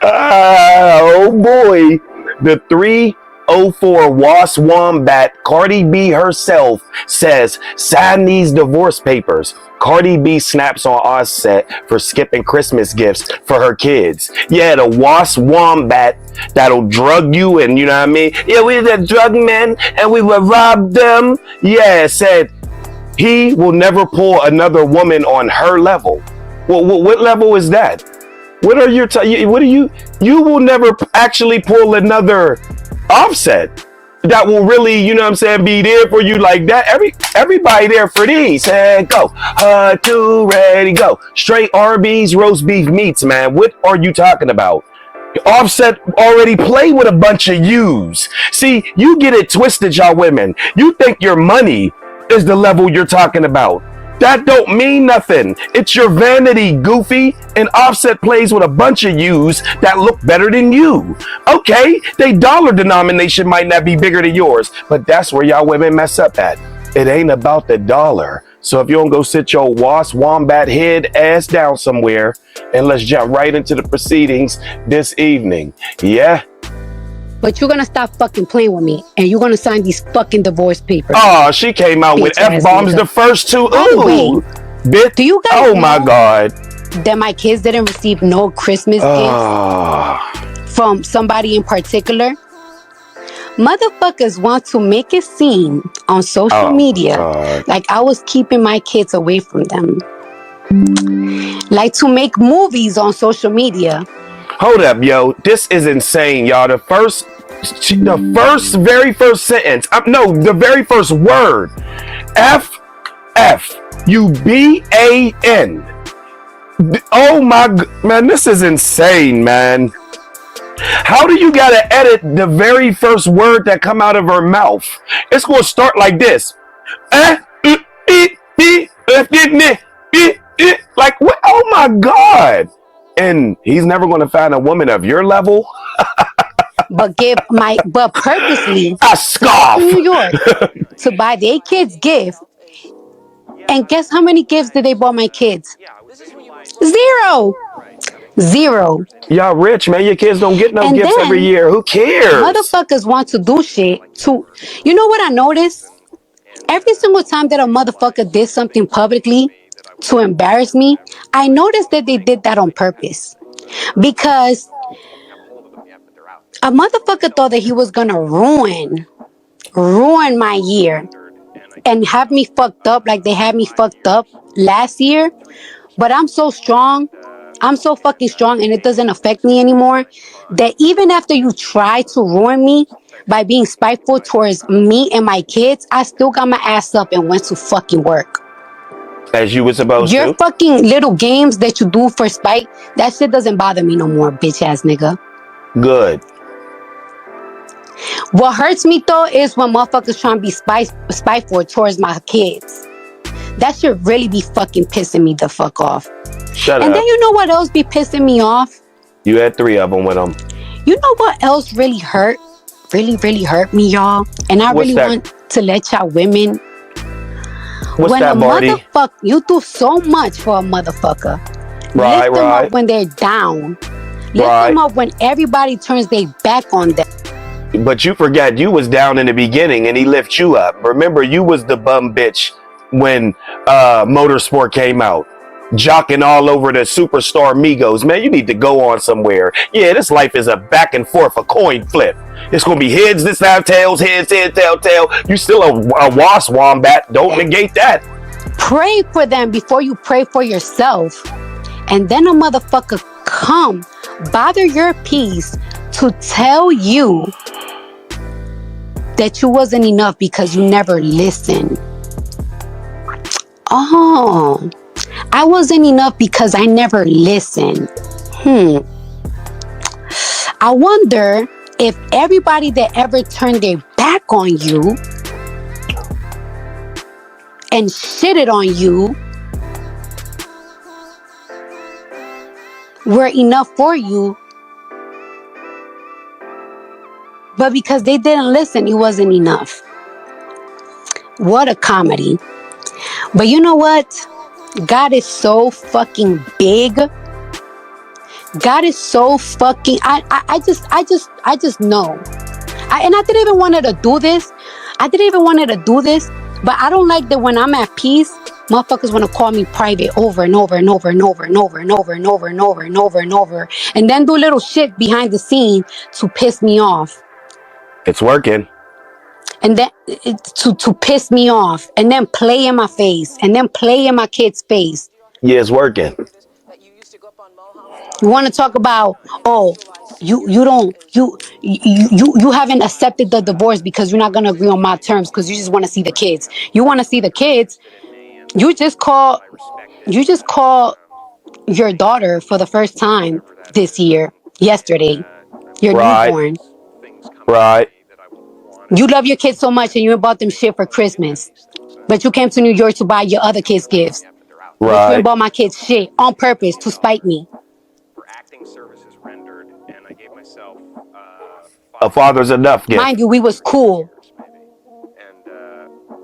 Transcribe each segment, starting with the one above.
Oh boy. The 304 Was Wombat, Cardi B herself, says, sign these divorce papers. Cardi B snaps on Offset for skipping Christmas gifts for her kids. Yeah, the Was Wombat that'll drug you and you know what I mean? Yeah, we the drug men and we would rob them. Yeah, said he will never pull another woman on her level. Well, what level is that? What are your what are you will never actually pull another Offset that will really, you know what I'm saying, be there for you like that. Everybody there for these. And go. Two, ready, go. Straight Arby's roast beef meats, man. What are you talking about? Offset already played with a bunch of yous. See, you get it twisted, y'all women. You think your money is the level you're talking about. That don't mean nothing. It's your vanity, goofy. And Offset plays with a bunch of yous that look better than you. Okay, they dollar denomination might not be bigger than yours, but that's where y'all women mess up at. It ain't about the dollar. So if you don't go sit your Was Wombat head ass down somewhere, and let's jump right into the proceedings this evening. Yeah? But you're gonna stop fucking playing with me, and you're gonna sign these fucking divorce papers. Oh, she came out with F-bombs the first two. Ooh, bitch. Do you guys oh my God. That my kids didn't receive no Christmas gifts from somebody in particular? Motherfuckers want to make it seem on social media like I was keeping my kids away from them. Like to make movies on social media. Hold up, yo. This is insane, y'all. The very first sentence. No, the very first word. F-U-B-A-N. Oh my, man, this is insane, man. How do you gotta edit the very first word that come out of her mouth? It's gonna start like this. Like, what? Oh my God. And he's never going to find a woman of your level. but purposely I scoff. New York to buy their kids gifts. And guess how many gifts did they buy my kids? Zero. Y'all rich, man. Your kids don't get no gifts every year. Who cares? Motherfuckers want to do shit to, you know what I noticed? Every single time that a motherfucker did something publicly to embarrass me, I noticed that they did that on purpose. Because a motherfucker thought that he was gonna ruin my year and have me fucked up like they had me fucked up last year. But I'm so strong. I'm so fucking strong and it doesn't affect me anymore that even after you try to ruin me by being spiteful towards me and my kids, I still got my ass up and went to fucking work. As you were supposed to. Your fucking little games that you do for spite, that shit doesn't bother me no more, bitch ass nigga. Good. What hurts me though is when motherfuckers trying to be spiteful towards my kids. That should really be fucking pissing me the fuck off. Shut up. And then you know what else be pissing me off? You had 3 of them with them. You know what else really hurt? Really hurt me, y'all? And I really want to let y'all women... What's when that, Marty? Motherfucker, you do so much for a motherfucker. Right. Lift them up when they're down. Lift them up when everybody turns their back on them. But you forgot you was down in the beginning and he lifted you up. Remember, you was the bum bitch when Motorsport came out. Jocking all over the superstar Migos. Man, you need to go on somewhere. Yeah, this life is a back and forth, a coin flip. It's going to be heads this time, tails, heads, tail. You still a Was Wombat. Don't negate that. Pray for them before you pray for yourself. And then a motherfucker come, bother your peace to tell you that you wasn't enough because you never listened. Oh, I wasn't enough because I never listened. I wonder if everybody that ever turned their back on you and shitted on you were enough for you, but because they didn't listen, it wasn't enough. What a comedy. But you know what? God is so fucking big God is so fucking. I just know. And I didn't even want her to do this. But I don't like that when I'm at peace, motherfuckers want to call me private over and over and over and over and over and over and over and over and over and over, and then do little shit behind the scene to piss me off. It's working. And then to piss me off, and then play in my face, and then play in my kid's face. Yeah, it's working. You want to talk about, oh, you haven't accepted the divorce because you're not gonna agree on my terms because you just want to see the kids. You want to see the kids. You just call your daughter for the first time this year, yesterday, your newborn. Right. You love your kids so much and you bought them shit for Christmas, but you came to New York to buy your other kids gifts. But you bought my kids shit on purpose to spite me. A father's enough gift. Mind you, we was cool.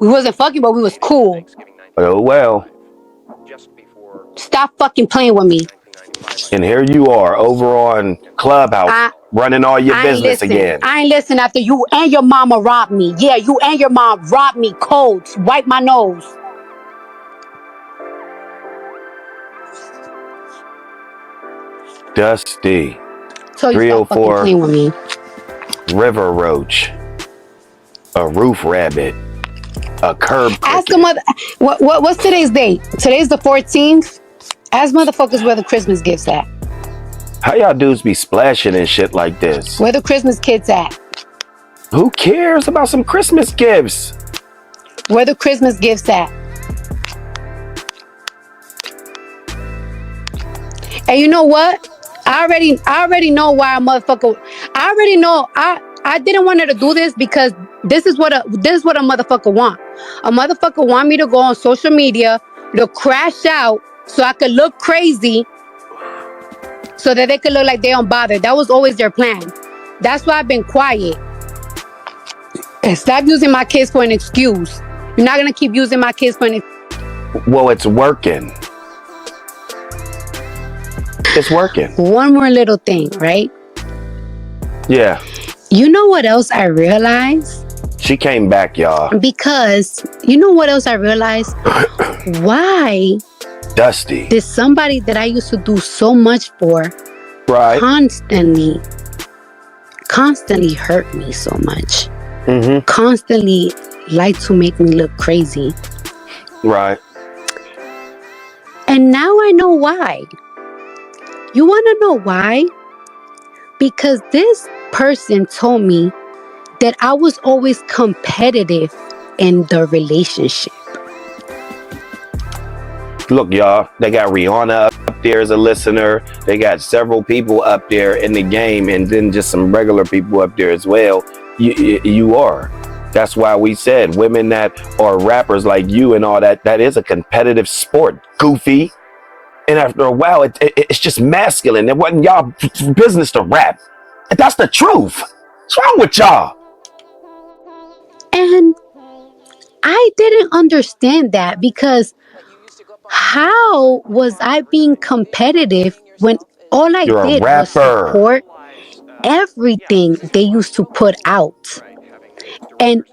We wasn't fucking, but we was cool. Oh well. Stop fucking playing with me. And here you are over on Clubhouse running all your business again. I ain't listen after you and your mama robbed me. Yeah, you and your mom robbed me cold. Wipe my nose. Dusty. So you stop fucking playing with me. River roach. A roof rabbit. A curb cricket. Ask the mother. What's today's date? Today's the 14th. Ask motherfuckers where the Christmas gifts at. How y'all dudes be splashing and shit like this? Where the Christmas kids at? Who cares about some Christmas gifts? Where the Christmas gifts at? And you know what? I already know why a motherfucker. I already know. I didn't want her to do this because this is what a motherfucker want. A motherfucker want me to go on social media to crash out so I could look crazy, so that they could look like they don't bother. That was always their plan. That's why I've been quiet. And stop using my kids for an excuse. You're not gonna keep using my kids for an excuse. Well, it's working. It's working. One more little thing, right? Yeah. You know what else I realized? She came back, y'all. Because you know what else I realized? Why Dusty. did somebody that I used to do so much for constantly hurt me so much? Mm-hmm. Constantly like to make me look crazy. Right. And now I know why. You want to know why? Because this person told me that I was always competitive in the relationship. Look, y'all, they got Rihanna up there as a listener. They got several people up there in the game, and then just some regular people up there as well. You are. That's why we said women that are rappers like you and all that, that is a competitive sport, goofy. And after a while, it's just masculine. It wasn't y'all business to rap. And that's the truth. What's wrong with y'all? And I didn't understand that, because how was I being competitive when all I did was support everything they used to put out? And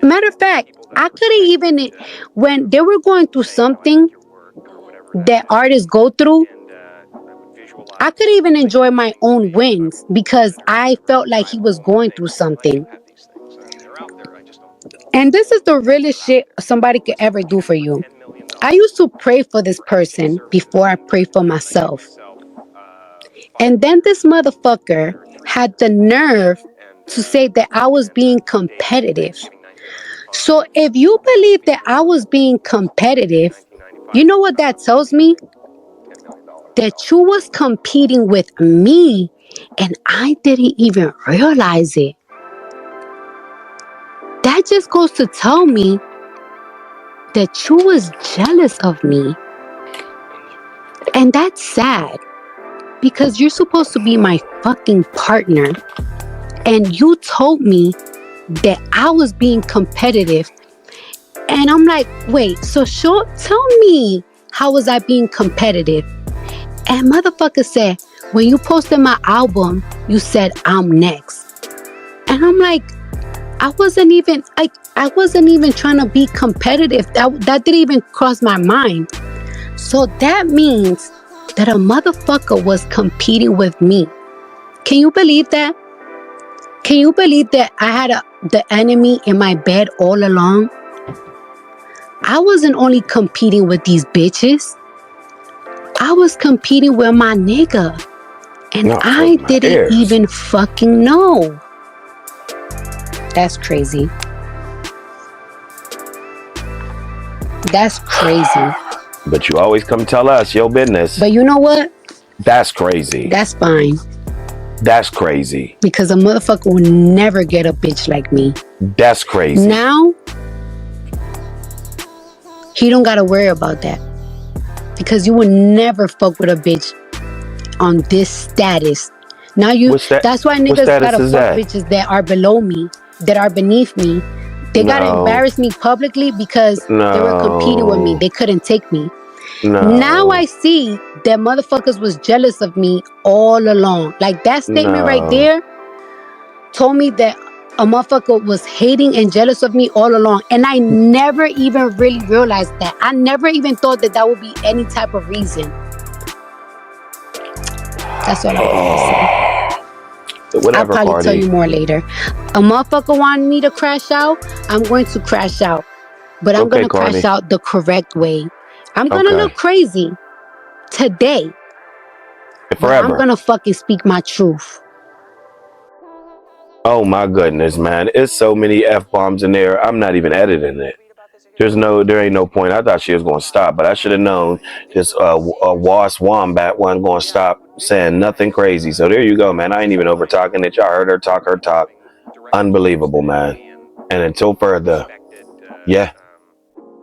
matter of fact, I couldn't even, when they were going through something that artists go through, I couldn't even enjoy my own wins because I felt like he was going through something. And this is the realest shit somebody could ever do for you. I used to pray for this person before I prayed for myself. And then this motherfucker had the nerve to say that I was being competitive. So if you believe that I was being competitive, you know what that tells me? That you was competing with me and I didn't even realize it. That just goes to tell me that you was jealous of me. And that's sad, because you're supposed to be my fucking partner. And you told me that I was being competitive. And I'm like, wait, so tell me, how was I being competitive? And motherfucker said, when you posted my album, you said I'm next. And I'm like, I wasn't even trying to be competitive. That didn't even cross my mind. So that means that a motherfucker was competing with me. Can you believe that? Can you believe that I had the enemy in my bed all along? I wasn't only competing with these bitches. I was competing with my nigga. And No, I fuck my didn't ears. even fucking know. That's crazy. That's crazy. But you always come tell us your business. But you know what? That's crazy. That's fine. That's crazy. Because a motherfucker will never get a bitch like me. That's crazy. Now, he don't gotta worry about that. Because you will never fuck with a bitch on this status. Now that's why niggas gotta fuck bitches that are below me, that are beneath me. They gotta embarrass me publicly because they were competing with me. They couldn't take me. Now I see that motherfuckers was jealous of me all along. Like that statement right there told me that a motherfucker was hating and jealous of me all along. And I never even really realized that. I never even thought that would be any type of reason. That's all I got to say. Whatever, I'll probably Cardi. tell you more later. A motherfucker wanted me to crash out, I'm going to crash out. But I'm going to crash out the correct way. I'm going to look crazy today. Forever. But I'm going to fucking speak my truth. Oh my goodness, man. It's so many F-bombs in there. I'm not even editing it. There ain't no point. I thought she was going to stop, but I should have known this wasp wombat wasn't going to stop saying nothing crazy. So there you go, man. I ain't even over talking it. Y'all heard her talk. Unbelievable, man. And until further, yeah.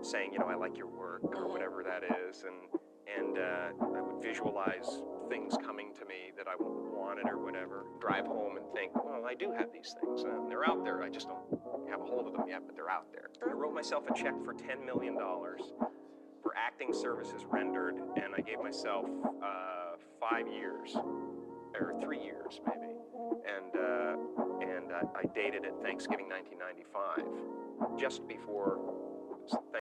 Saying, you know, I like your work or whatever that is, and I would visualize things coming to me that I wanted or whatever. Drive home and think, well, I do have these things, and they're out there. I just don't have a hold of them yet, but they're out there. I wrote myself a check for $10 million for acting services rendered, and I gave myself 5 years or 3 years maybe, and I dated it Thanksgiving 1995, just before